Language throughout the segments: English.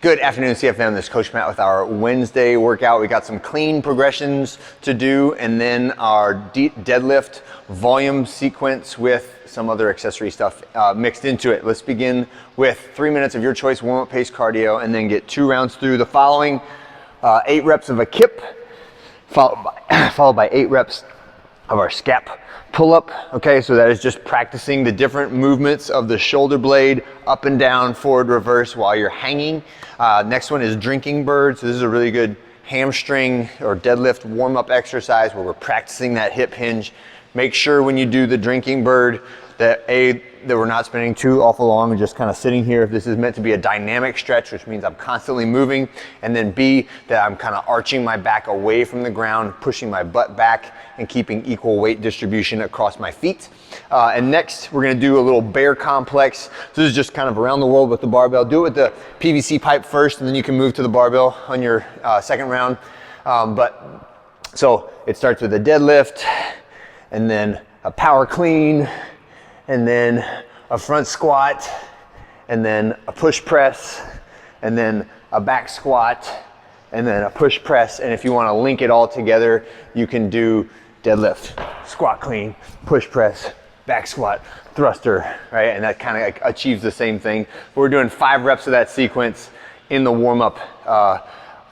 Good afternoon, CFM. This is Coach Matt with our Wednesday workout. We got some clean progressions to do and then our deadlift volume sequence with some other accessory stuff mixed into it. Let's begin with 3 minutes of your choice warm-up pace cardio and then get 2 rounds through the following 8 reps of a kip, followed by 8 reps of our scap pull-up. Okay, so that is just practicing the different movements of the shoulder blade up and down, forward, reverse while you're hanging. Next one is drinking bird. So this is a really good hamstring or deadlift warm-up exercise where we're practicing that hip hinge. Make sure when you do the drinking bird that that we're not spending too awful long and just kind of sitting here. If this is meant to be a dynamic stretch, which means I'm constantly moving, and then B, that I'm kind of arching my back away from the ground, pushing my butt back and keeping equal weight distribution across my feet. And next, we're gonna do a little bear complex. So this is just kind of around the world with the barbell. Do it with the PVC pipe first, and then you can move to the barbell on your second round. So it starts with a deadlift, and then a power clean, and then a front squat, and then a push press, and then a back squat, and then a push press. And if you want to link it all together, you can do deadlift, squat clean, push press, back squat, thruster, right? And that kind of achieves the same thing. We're doing 5 reps of that sequence in the warm-up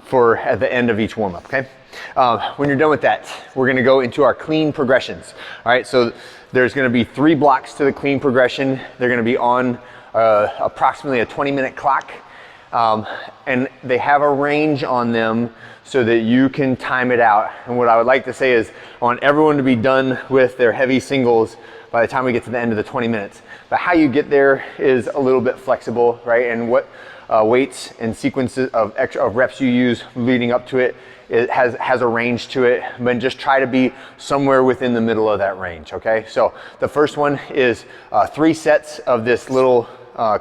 for at the end of each warm-up, okay? When you're done with that, we're gonna go into our clean progressions. All right, so there's gonna be 3 blocks to the clean progression. They're gonna be on approximately a 20-minute clock. And they have a range on them so that you can time it out. And what I would like to say is I want everyone to be done with their heavy singles by the time we get to the end of the 20 minutes. But how you get there is a little bit flexible, right? And what weights and sequences of reps you use leading up to it, it has a range to it, but just try to be somewhere within the middle of that range, okay? So the first one is 3 sets of this little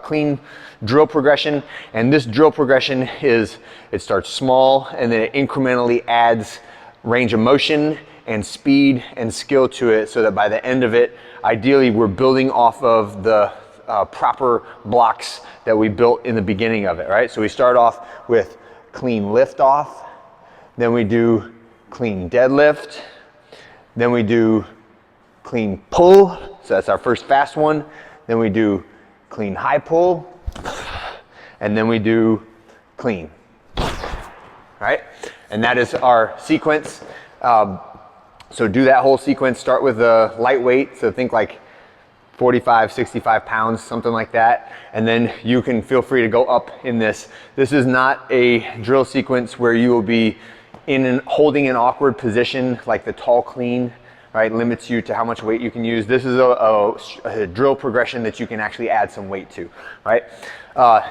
clean drill progression. And this drill progression it starts small and then it incrementally adds range of motion and speed and skill to it so that by the end of it, ideally we're building off of the proper blocks that we built in the beginning of it, right? So we start off with clean lift off, then we do clean deadlift, then we do clean pull, so that's our first fast one, then we do clean high pull, and then we do clean, right? And that is our sequence. So do that whole sequence, start with a lightweight, so think like 45, 65 pounds, something like that. And then you can feel free to go up in this. This is not a drill sequence where you will be holding an awkward position like the tall clean, right? Limits you to how much weight you can use. This is a drill progression that you can actually add some weight to, right?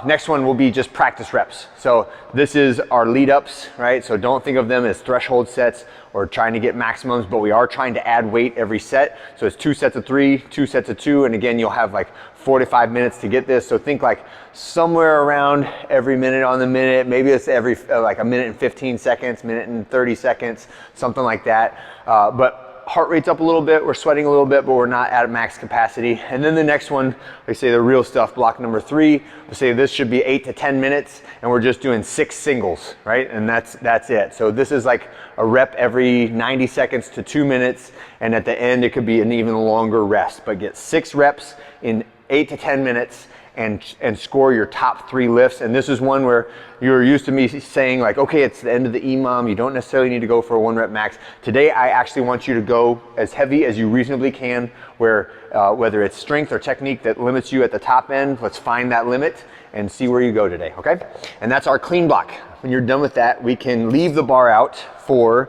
Next one will be just practice reps. So this is our lead ups, right? So don't think of them as threshold sets or trying to get maximums, but we are trying to add weight every set. So it's 2 sets of 3, 2 sets of 2, and again, you'll have like 45 minutes to get this. So think like somewhere around every minute on the minute, maybe it's every like a minute and 15 seconds, minute and 30 seconds, something like that. But heart rate's up a little bit, we're sweating a little bit, but we're not at max capacity. And then the next one, they say the real stuff, block number 3, we say this should be 8 to 10 minutes, and we're just doing 6 singles, right? And that's it. So this is like a rep every 90 seconds to 2 minutes, and at the end it could be an even longer rest, but get 6 reps in 8 to 10 minutes and score your top 3 lifts. And this is one where you're used to me saying like, okay, it's the end of the EMOM, you don't necessarily need to go for a 1 rep max. Today, I actually want you to go as heavy as you reasonably can, where whether it's strength or technique that limits you at the top end, let's find that limit and see where you go today, okay? And that's our clean block. When you're done with that, we can leave the bar out for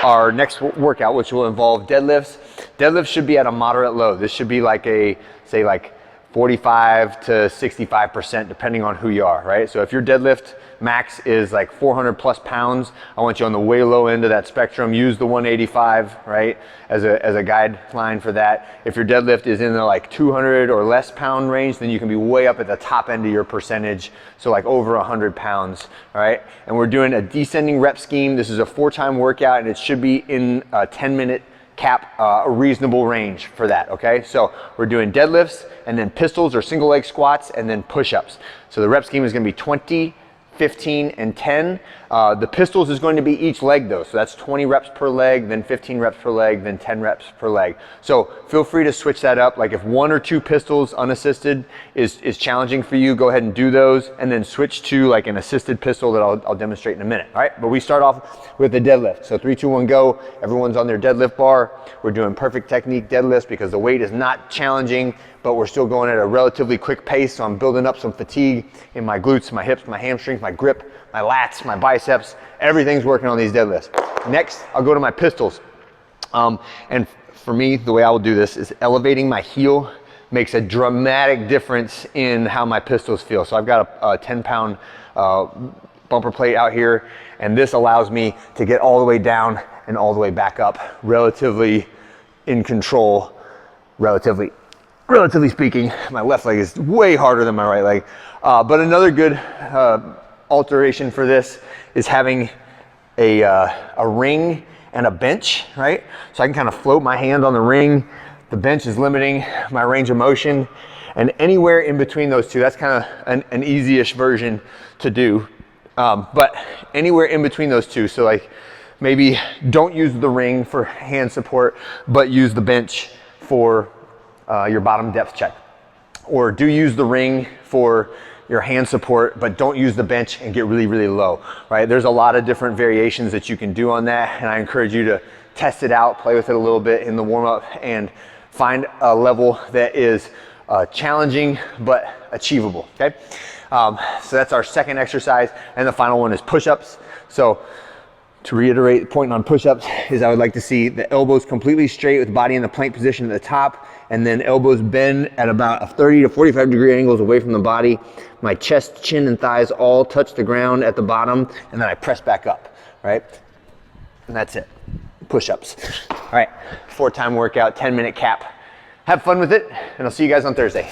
our next workout, which will involve deadlifts. Deadlifts should be at a moderate load. This should be like say like 45 to 65% depending on who you are, right? So if your deadlift max is like 400 plus pounds, I want you on the way low end of that spectrum. Use the 185, right, as a guideline for that. If your deadlift is in the like 200 or less pound range, then you can be way up at the top end of your percentage, so like over 100 pounds, right? And we're doing a descending rep scheme. This is a 4-time workout, and it should be in a 10-minute cap, a reasonable range for that, okay? So we're doing deadlifts and then pistols or single leg squats and then push-ups. So the rep scheme is gonna be 20, 15, and 10. The pistols is going to be each leg though, so that's 20 reps per leg, then 15 reps per leg, then 10 reps per leg. So feel free to switch that up. Like if 1 or 2 pistols unassisted is challenging for you, go ahead and do those, and then switch to like an assisted pistol that I'll demonstrate in a minute. All right, but we start off with the deadlift. So 3, 2, 1, go. Everyone's on their deadlift bar. We're doing perfect technique deadlifts because the weight is not challenging, but we're still going at a relatively quick pace. So I'm building up some fatigue in my glutes, my hips, my hamstrings, my grip, my lats, my biceps. Everything's working on these deadlifts. Next, I'll go to my pistols. And for me, the way I will do this is elevating my heel makes a dramatic difference in how my pistols feel. So I've got a 10-pound bumper plate out here, and this allows me to get all the way down and all the way back up, relatively in control, relatively speaking. My left leg is way harder than my right leg. But another good alteration for this is having a ring and a bench, right? So I can kind of float my hand on the ring. The bench is limiting my range of motion, and anywhere in between those two, that's kind of an easy-ish version to do. But anywhere in between those two, so like maybe don't use the ring for hand support, but use the bench for your bottom depth check. Or do use the ring for your hand support, but don't use the bench and get really, really low, right? There's a lot of different variations that you can do on that, and I encourage you to test it out, play with it a little bit in the warm-up, and find a level that is challenging but achievable, okay? So that's our second exercise, and the final one is push-ups. So to reiterate, the point on push-ups is I would like to see the elbows completely straight with body in the plank position at the top, and then elbows bend at about a 30 to 45 degree angles away from the body. My chest, chin, and thighs all touch the ground at the bottom, and then I press back up, right? And that's it, push-ups. All right, 4-time workout, 10-minute cap. Have fun with it, and I'll see you guys on Thursday.